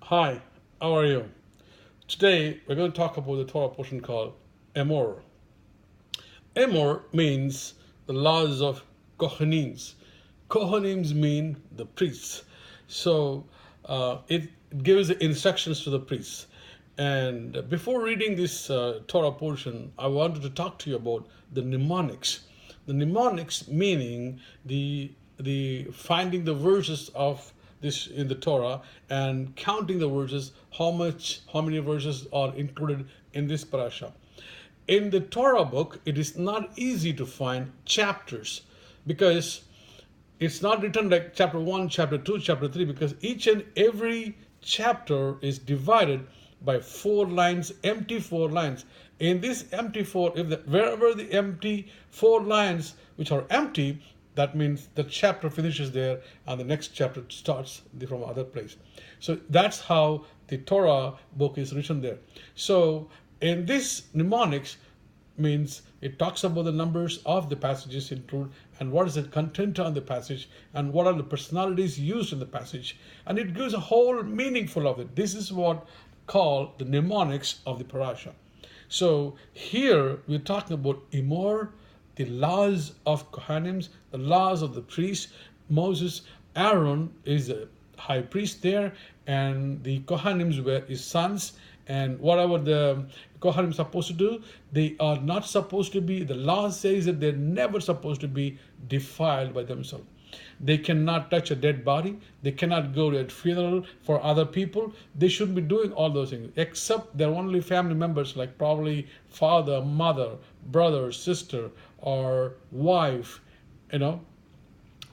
Hi, how are you? Today we're going to talk about the Torah portion called Emor. Emor means the laws of Kohanims. Kohanims mean the priests. So it gives instructions to the priests. And before reading this Torah portion, I wanted to talk to you about the mnemonics. The mnemonics meaning the finding the verses of this in the Torah and counting the verses, how many verses are included in this parasha. In the Torah book, it is not easy to find chapters because it's not written like chapter 1, chapter 2, chapter 3, because each and every chapter is divided by four lines, empty four lines. In this empty four, wherever the empty four lines which are empty, that means the chapter finishes there and the next chapter starts from other place. So that's how the Torah book is written there. So in this mnemonics means it talks about the numbers of the passages included and what is the content on the passage and what are the personalities used in the passage, and it gives a whole meaningful of it. This is what called the mnemonics of the parasha. So here we're talking about Emor, the laws of Kohanim, the laws of the priests. Moses, Aaron is a high priest there, and the Kohanim were his sons. And whatever the Kohanim supposed to do, they are not supposed to be. The law says that they're never supposed to be defiled by themselves. They cannot touch a dead body. They cannot go to a funeral for other people. They shouldn't be doing all those things, except their only family members, like probably father, mother, brother, sister, or wife, you know.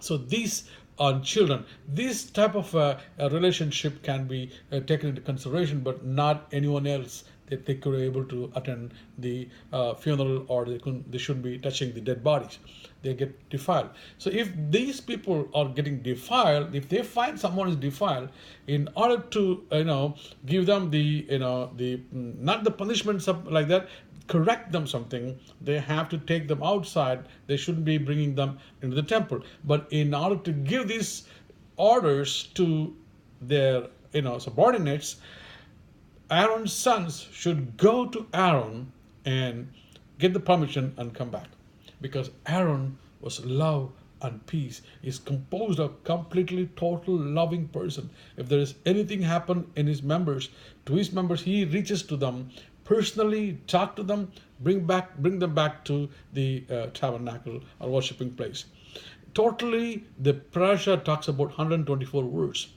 So these are children. This type of a relationship can be taken into consideration, but not anyone else that they could be able to attend the funeral, or they shouldn't be touching the dead bodies. They get defiled. So if these people are getting defiled, if they find someone is defiled, in order to give them the not the punishments like that, correct them something, they have to take them outside. They shouldn't be bringing them into the temple. But in order to give these orders to their subordinates, Aaron's sons should go to Aaron and get the permission and come back, because Aaron was love and peace. Is composed of completely total loving person. If there is anything happen in his members, to his members, he reaches to them personally, talk to them, bring them back to the tabernacle or worshiping place. Totally, the parasha talks about 124 words.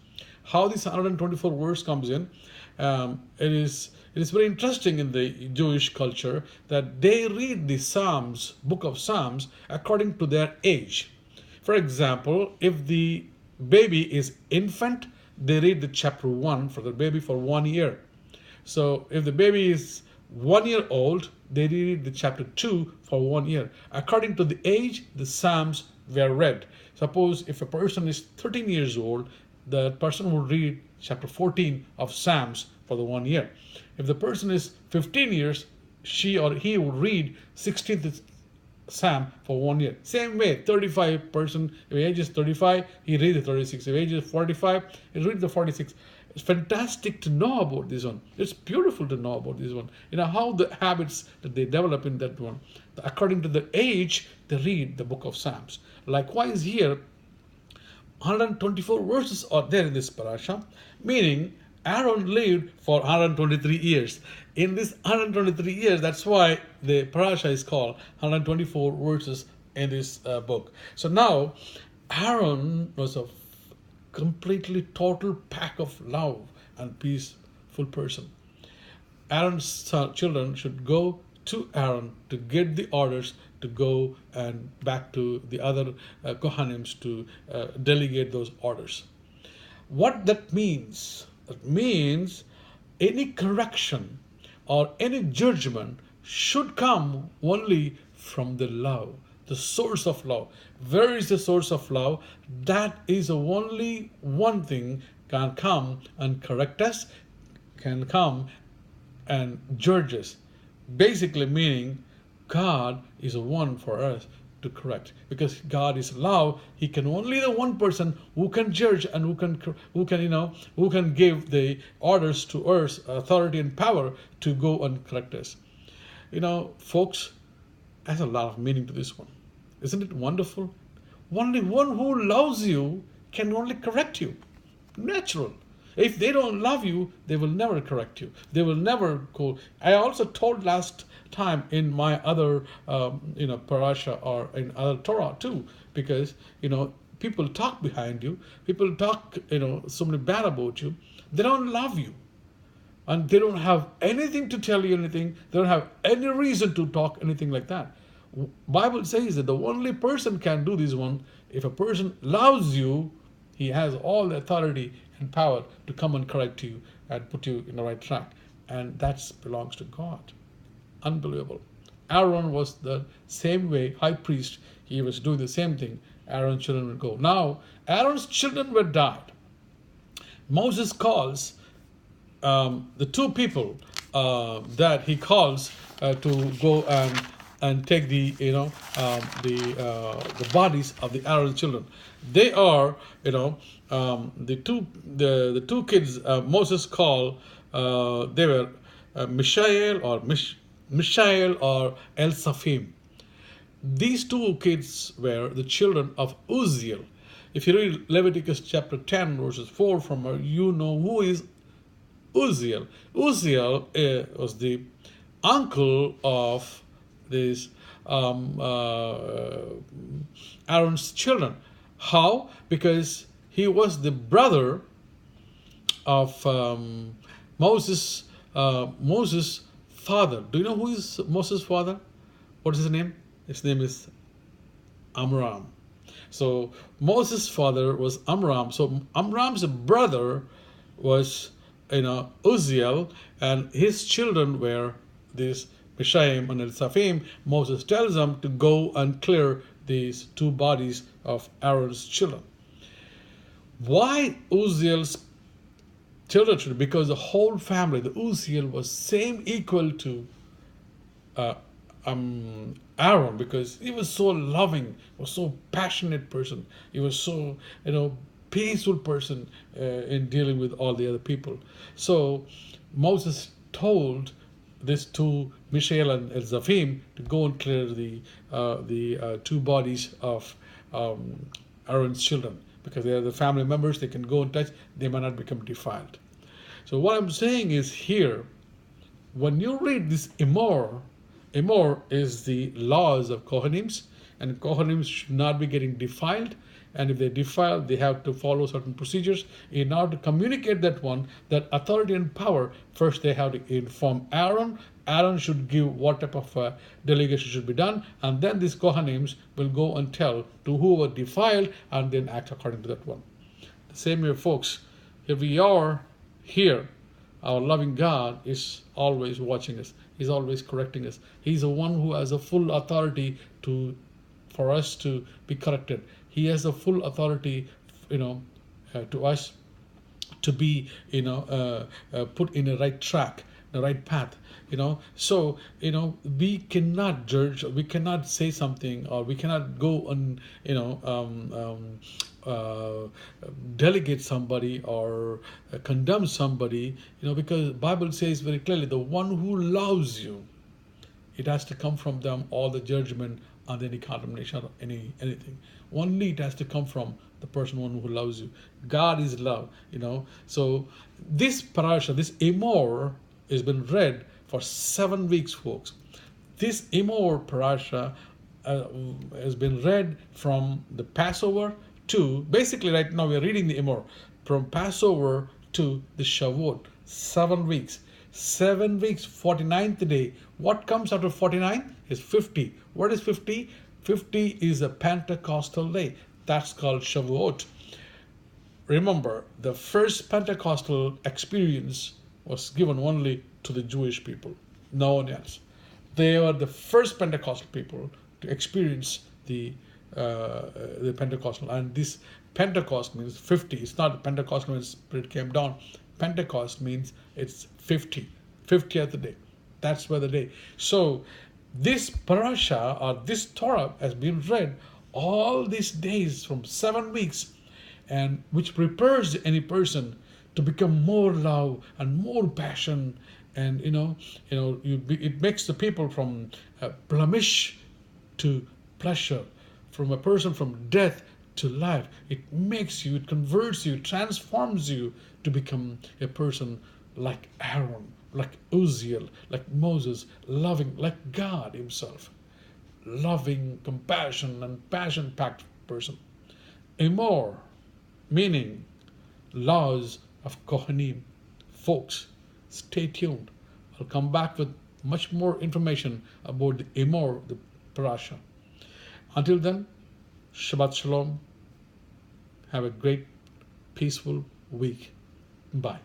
How this 124 words comes in, it is very interesting in the Jewish culture that they read the Psalms, book of Psalms, according to their age. For example, if the baby is infant, they read the chapter 1 for the baby for 1 year. So if the baby is 1 year old, they read the chapter 2 for 1 year. According to the age, the Psalms were read. Suppose if a person is 13 years old, the person will read chapter 14 of Psalms for the 1 year. If the person is 15 years, she or he will read 16th Psalm for 1 year. Same way, 35 person, if age is 35, he reads the 36. If age is 45, he reads the 46. It's fantastic to know about this one. It's beautiful to know about this one. How the habits that they develop in that one. According to the age, they read the book of Psalms. Likewise here, 124 verses are there in this parasha, meaning Aaron lived for 123 years. In this 123 years, that's why the parasha is called 124 verses in this book. So now, Aaron was a completely total pack of love and peaceful person. Aaron's children should go to Aaron to get the orders to go and back to the other Kohanims to delegate those orders. What that means? That means any correction or any judgment should come only from the love, the source of love. Where is the source of love? That is only one thing can come and correct us, can come and judge us. Basically meaning God is the one for us to correct, because God is love. He can only the one person who can judge and who can give the orders to us, authority and power to go and correct us. Folks, has a lot of meaning to this one. Isn't it wonderful? Only one who loves you can only correct you. Natural. If they don't love you, they will never correct you. They will never go. I also told last time in my other, parasha or in other Torah too, because people talk behind you. People talk, so many bad about you. They don't love you, and they don't have anything to tell you anything. They don't have any reason to talk anything like that. Bible says that the only person can do this one. If a person loves you, he has all the authority and power to come and correct you and put you in the right track. And that belongs to God. Unbelievable. Aaron was the same way, high priest. He was doing the same thing. Aaron's children would go. Now, Aaron's children were died. Moses calls the two people that he calls to go and take the bodies of the Aaron's children. They are the two kids Moses called. They were Mishael or El Safim. These two kids were the children of Uzziel. If you read Leviticus chapter 10 verses 4 from her, you know who is Uzziel. Uzziel was the uncle of these Aaron's children. How? Because he was the brother of Moses' father. Do you know who is Moses' father? What is his name? His name is Amram. So Moses' father was Amram. So Amram's brother was Uzziel, and his children were these Mishaim and El-Safim. Moses tells them to go and clear these two bodies of Aaron's children. Why Uzziel's children? Because the whole family, the Uzziel was same equal to Aaron, because he was so loving, was so passionate person. He was so peaceful person in dealing with all the other people. So Moses told these two, Mishael and El-Zafim, to go and clear the two bodies of Aaron's children, because they are the family members. They can go and touch. They might not become defiled. So what I'm saying is here, when you read this Emor is the laws of Kohanims, and Kohanims should not be getting defiled. And if they defile, they have to follow certain procedures. In order to communicate that authority and power, first they have to inform Aaron. Aaron should give what type of delegation should be done, and then these Kohanims will go and tell to whoever defiled, and then act according to that one. The same way, folks, if we are here, our loving God is always watching us. He's always correcting us. He's the one who has a full authority for us to be corrected. He has the full authority, to us to be, put in the right track, the right path. So we cannot judge, we cannot say something, or we cannot go and delegate somebody or condemn somebody, because the Bible says very clearly, the one who loves you, it has to come from them all the judgment and any condemnation or anything. Only it has to come from the person one who loves you. God is love, So this parasha, this Emor, has been read for 7 weeks, folks. This Emor parasha has been read from the Passover to, basically right now we are reading the Emor, from Passover to the Shavuot. 7 weeks. 7 weeks, 49th day. What comes after 49 is 50. What is 50? 50 is a Pentecostal day. That's called Shavuot. Remember, the first Pentecostal experience was given only to the Jewish people, no one else. They were the first Pentecostal people to experience the Pentecostal. And this Pentecost means 50. It's not Pentecostal when the Spirit came down. Pentecost means it's 50th day. That's where the day. So This parasha or this Torah has been read all these days from 7 weeks, and which prepares any person to become more love and more passion, and it makes the people from blemish to pleasure, from a person from death to life. It makes you, it converts you, transforms you to become a person like Aaron, like Uzziel, like Moses, loving like God Himself, loving, compassion, and passion packed person. Emor, meaning laws of Kohanim. Folks, stay tuned. I'll come back with much more information about the Emor, the parasha. Until then, Shabbat Shalom. Have a great, peaceful week. Bye.